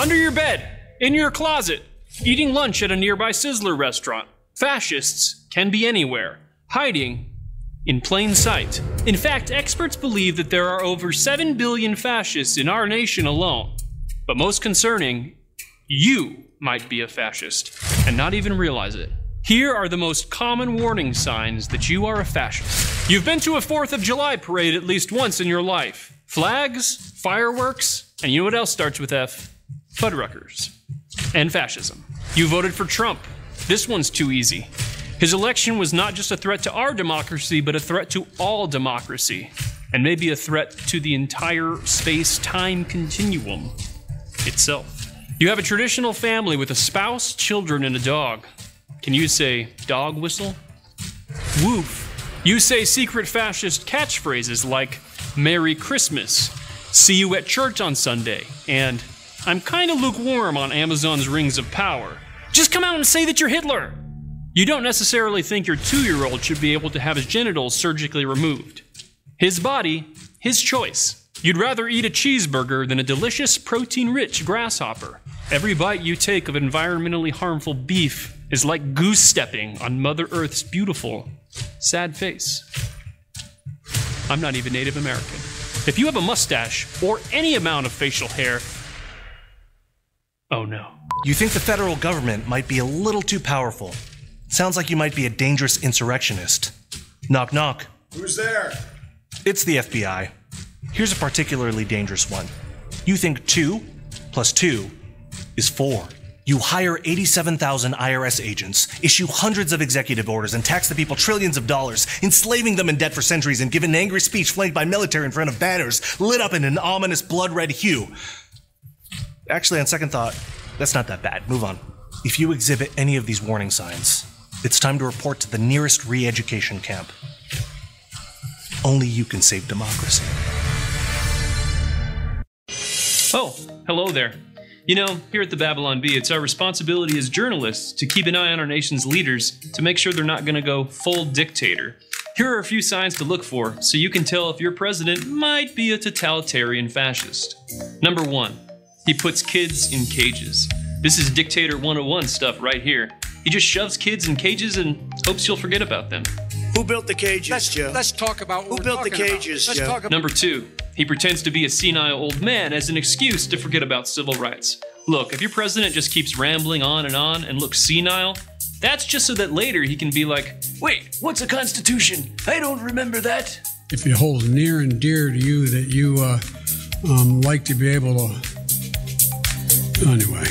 Under your bed, in your closet, eating lunch at a nearby Sizzler restaurant. Fascists can be anywhere, hiding in plain sight. In fact, experts believe that there are over 7 billion fascists in our nation alone. But most concerning, you might be a fascist and not even realize it. Here are the most common warning signs that you are a fascist. You've been to a 4th of July parade at least once in your life. Flags, fireworks, and you know what else starts with F? Fuddruckers. And fascism. You voted for Trump. This one's too easy. His election was not just a threat to our democracy, but a threat to all democracy, and maybe a threat to the entire space-time continuum itself. You have a traditional family with a spouse, children, and a dog. Can you say dog whistle? Woof. You say secret fascist catchphrases like Merry Christmas, see you at church on Sunday, and I'm kinda lukewarm on Amazon's Rings of Power. Just come out and say that you're Hitler. You don't necessarily think your 2-year-old should be able to have his genitals surgically removed. His body, his choice. You'd rather eat a cheeseburger than a delicious, protein-rich grasshopper. Every bite you take of environmentally harmful beef is like goose-stepping on Mother Earth's beautiful, sad face. I'm not even Native American. If you have a mustache or any amount of facial hair, oh no. You think the federal government might be a little too powerful. Sounds like you might be a dangerous insurrectionist. Knock, knock. Who's there? It's the FBI. Here's a particularly dangerous one. You think 2 + 2 is 4. You hire 87,000 IRS agents, issue hundreds of executive orders, and tax the people trillions of dollars, enslaving them in debt for centuries, and give an angry speech flanked by military in front of banners lit up in an ominous blood-red hue. Actually, on second thought, that's not that bad. Move on. If you exhibit any of these warning signs, it's time to report to the nearest re-education camp. Only you can save democracy. Oh, hello there. You know, here at the Babylon Bee, it's our responsibility as journalists to keep an eye on our nation's leaders to make sure they're not going to go full dictator. Here are a few signs to look for so you can tell if your president might be a totalitarian fascist. Number 1, he puts kids in cages. This is Dictator 101 stuff right here. He just shoves kids in cages and hopes you'll forget about them. Who built the cages, Joe? Let's talk about who built the cages, Joe. Number 2, he pretends to be a senile old man as an excuse to forget about civil rights. Look, if your president just keeps rambling on and looks senile, that's just so that later he can be like, wait, what's a constitution? I don't remember that. If it holds near and dear to you that you like to be able to... Anyway.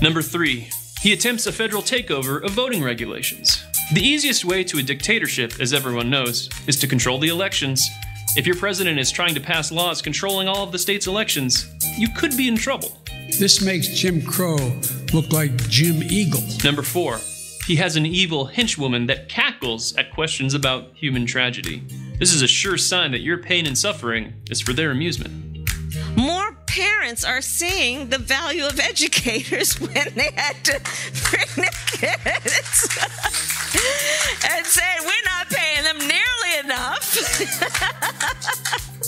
Number 3, he attempts a federal takeover of voting regulations. The easiest way to a dictatorship, as everyone knows, is to control the elections. If your president is trying to pass laws controlling all of the state's elections, you could be in trouble. This makes Jim Crow look like Jim Eagle. Number 4, he has an evil henchwoman that cackles at questions about human tragedy. This is a sure sign that your pain and suffering is for their amusement. More parents are seeing the value of educators when they had to bring their kids and said, we're not paying them nearly enough.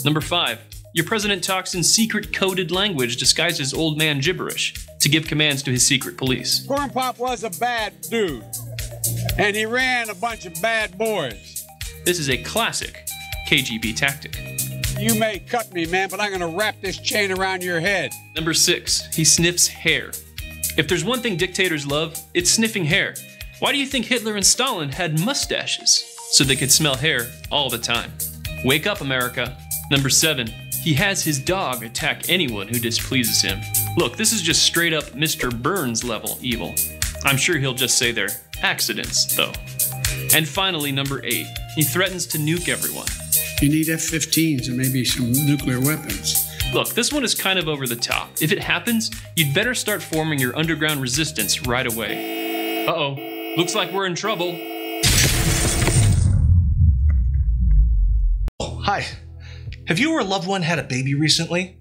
Number 5, your president talks in secret coded language disguised as old man gibberish to give commands to his secret police. Corn Pop was a bad dude, and he ran a bunch of bad boys. This is a classic KGB tactic. You may cut me, man, but I'm gonna wrap this chain around your head. Number 6, he sniffs hair. If there's one thing dictators love, it's sniffing hair. Why do you think Hitler and Stalin had mustaches? So they could smell hair all the time. Wake up, America. Number 7, he has his dog attack anyone who displeases him. Look, this is just straight up Mr. Burns level evil. I'm sure he'll just say they're accidents, though. And finally, number 8, he threatens to nuke everyone. You need F-15s and maybe some nuclear weapons. Look, this one is kind of over the top. If it happens, you'd better start forming your underground resistance right away. Uh-oh, looks like we're in trouble. Oh, hi. Have you or a loved one had a baby recently?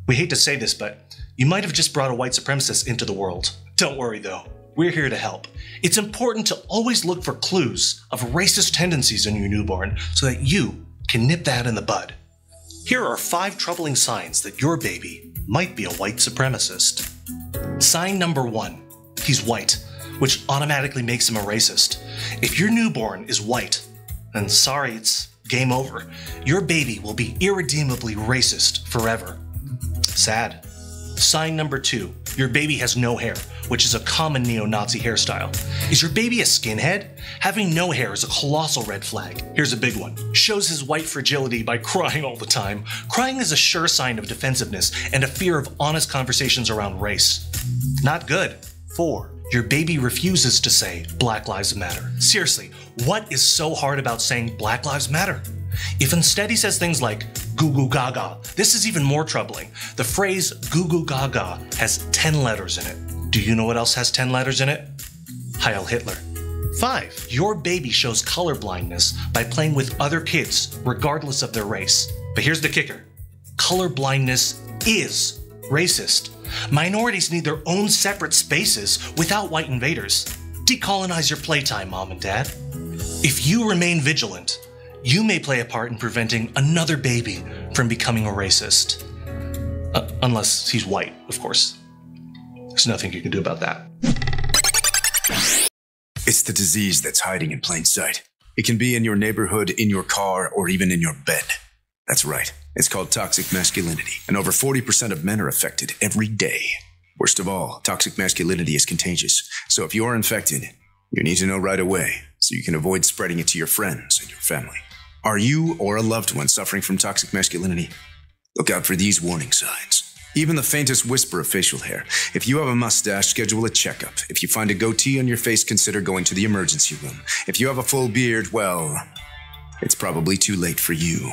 We hate to say this, but you might have just brought a white supremacist into the world. Don't worry though, we're here to help. It's important to always look for clues of racist tendencies in your newborn so that you can nip that in the bud. Here are 5 troubling signs that your baby might be a white supremacist. Sign number 1. He's white, which automatically makes him a racist. If your newborn is white, then sorry, it's game over. Your baby will be irredeemably racist forever. Sad. Sign number 2. Your baby has no hair, which is a common neo-Nazi hairstyle. Is your baby a skinhead? Having no hair is a colossal red flag. Here's a big one. Shows his white fragility by crying all the time. Crying is a sure sign of defensiveness and a fear of honest conversations around race. Not good. 4. Your baby refuses to say Black Lives Matter. Seriously, what is so hard about saying Black Lives Matter? If instead he says things like goo goo gaga, this is even more troubling. The phrase goo goo gaga has 10 letters in it. Do you know what else has 10 letters in it? Heil Hitler. 5. Your baby shows color blindness by playing with other kids, regardless of their race. But here's the kicker. Color blindness is racist. Minorities need their own separate spaces without white invaders. Decolonize your playtime, Mom and Dad. If you remain vigilant, you may play a part in preventing another baby from becoming a racist. Unless he's white, of course. There's nothing you can do about that. It's the disease that's hiding in plain sight. It can be in your neighborhood, in your car, or even in your bed. That's right. It's called toxic masculinity, and over 40% of men are affected every day. Worst of all, toxic masculinity is contagious. So if you're infected, you need to know right away so you can avoid spreading it to your friends and your family. Are you or a loved one suffering from toxic masculinity? Look out for these warning signs. Even the faintest whisper of facial hair. If you have a mustache, schedule a checkup. If you find a goatee on your face, consider going to the emergency room. If you have a full beard, well, it's probably too late for you.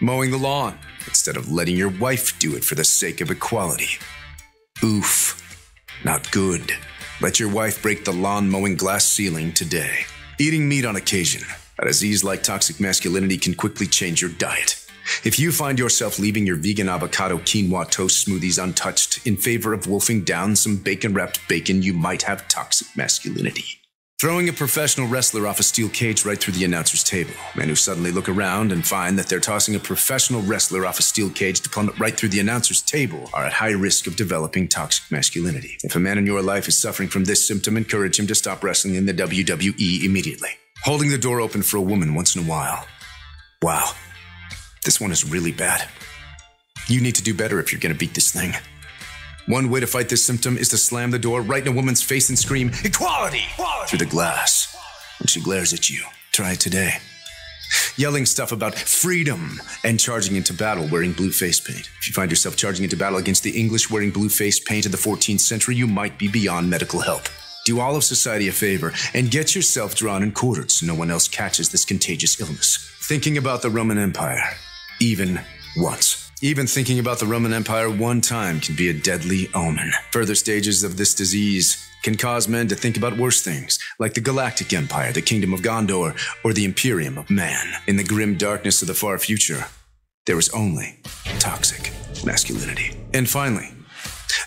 Mowing the lawn instead of letting your wife do it for the sake of equality. Oof, not good. Let your wife break the lawn mowing glass ceiling today. Eating meat on occasion. A disease like toxic masculinity can quickly change your diet. If you find yourself leaving your vegan avocado quinoa toast smoothies untouched in favor of wolfing down some bacon-wrapped bacon, you might have toxic masculinity. Throwing a professional wrestler off a steel cage right through the announcer's table. Men who suddenly look around and find that they're tossing a professional wrestler off a steel cage to plummet right through the announcer's table are at high risk of developing toxic masculinity. If a man in your life is suffering from this symptom, encourage him to stop wrestling in the WWE immediately. Holding the door open for a woman once in a while. Wow, this one is really bad. You need to do better if you're going to beat this thing. One way to fight this symptom is to slam the door right in a woman's face and scream, "Equality!" through the glass. When she glares at you, try it today. Yelling stuff about freedom and charging into battle wearing blue face paint. If you find yourself charging into battle against the English wearing blue face paint in the 14th century, you might be beyond medical help. Do all of society a favor and get yourself drawn and quartered so no one else catches this contagious illness. Thinking about the Roman Empire, even once. Even thinking about the Roman Empire one time can be a deadly omen. Further stages of this disease can cause men to think about worse things, like the Galactic Empire, the Kingdom of Gondor, or the Imperium of Man. In the grim darkness of the far future, there is only toxic masculinity. And finally,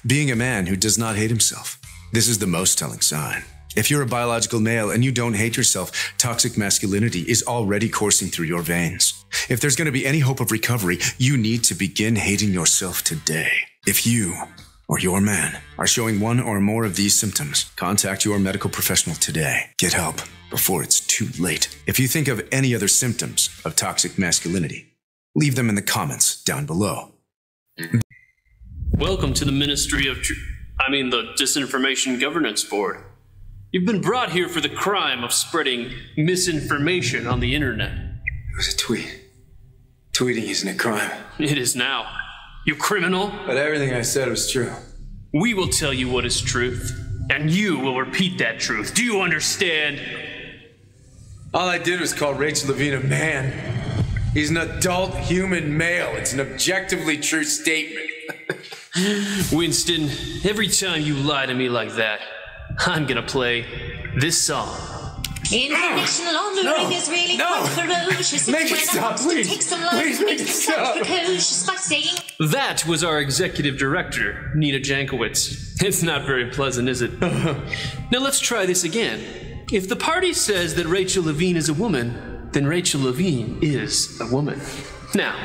being a man who does not hate himself. This is the most telling sign. If you're a biological male and you don't hate yourself, toxic masculinity is already coursing through your veins. If there's going to be any hope of recovery, you need to begin hating yourself today. If you or your man are showing one or more of these symptoms, contact your medical professional today. Get help before it's too late. If you think of any other symptoms of toxic masculinity, leave them in the comments down below. Welcome to the Ministry of the Disinformation Governance Board. You've been brought here for the crime of spreading misinformation on the internet. It was a tweet. Tweeting isn't a crime. It is now. You criminal. But everything I said was true. We will tell you what is truth, and you will repeat that truth. Do you understand? All I did was call Rachel Levine a man. He's an adult human male. It's an objectively true statement. Winston, every time you lie to me like that, I'm gonna play this song. International laundering is really quite ferocious. Make it stop, please. Please make it stop. That was our executive director, Nina Jankowicz. It's not very pleasant, is it? Now let's try this again. If the party says that Rachel Levine is a woman, then Rachel Levine is a woman. Now,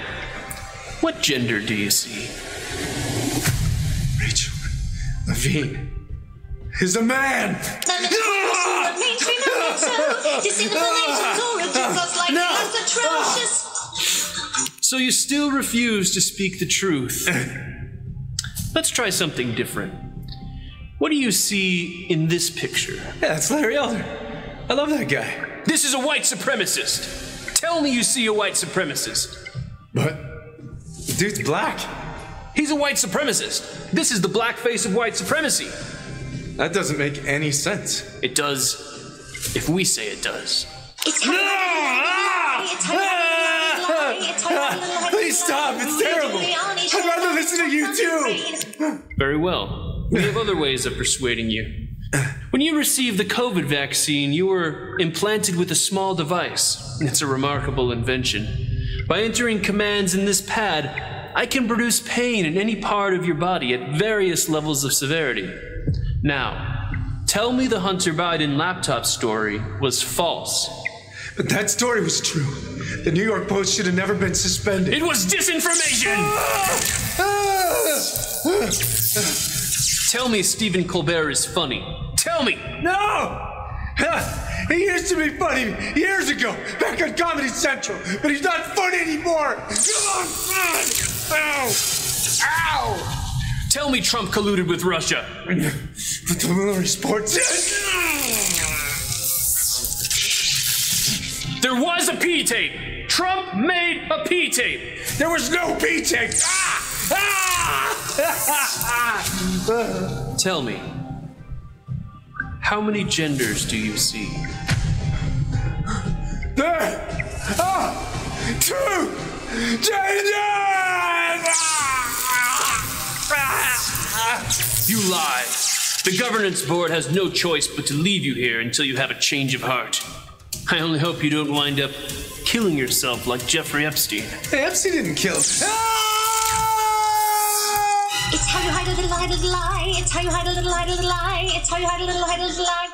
what gender do you see? Rachel Levine. Levine is a man. So you still refuse to speak the truth. Let's try something different. What do you see in this picture? Yeah, that's Larry Elder. I love that guy. This is a white supremacist. Tell me you see a white supremacist. But the dude's black. He's a white supremacist. This is the black face of white supremacy. That doesn't make any sense. It does, if we say it does. Please stop, it's terrible. I'd rather listen to you too. Very well. We have other ways of persuading you. When you received the COVID vaccine, you were implanted with a small device. It's a remarkable invention. By entering commands in this pad, I can produce pain in any part of your body at various levels of severity. Now, tell me the Hunter Biden laptop story was false. But that story was true. The New York Post should have never been suspended. It was disinformation! Tell me Stephen Colbert is funny. Tell me! No! He used to be funny years ago, back on Comedy Central, but he's not funny anymore! Ow! Ow! Tell me Trump colluded with Russia. But the Miller Sports. There was a P-tape. Trump made a P-tape. There was no P-tape. Tell me, how many genders do you see? There are 2 genders! You lie. The governance board has no choice but to leave you here until you have a change of heart. I only hope you don't wind up killing yourself like Jeffrey Epstein. Hey, Epstein didn't kill. It's how you hide a little lie. It's how you hide a little lie. It's how you hide a little lie.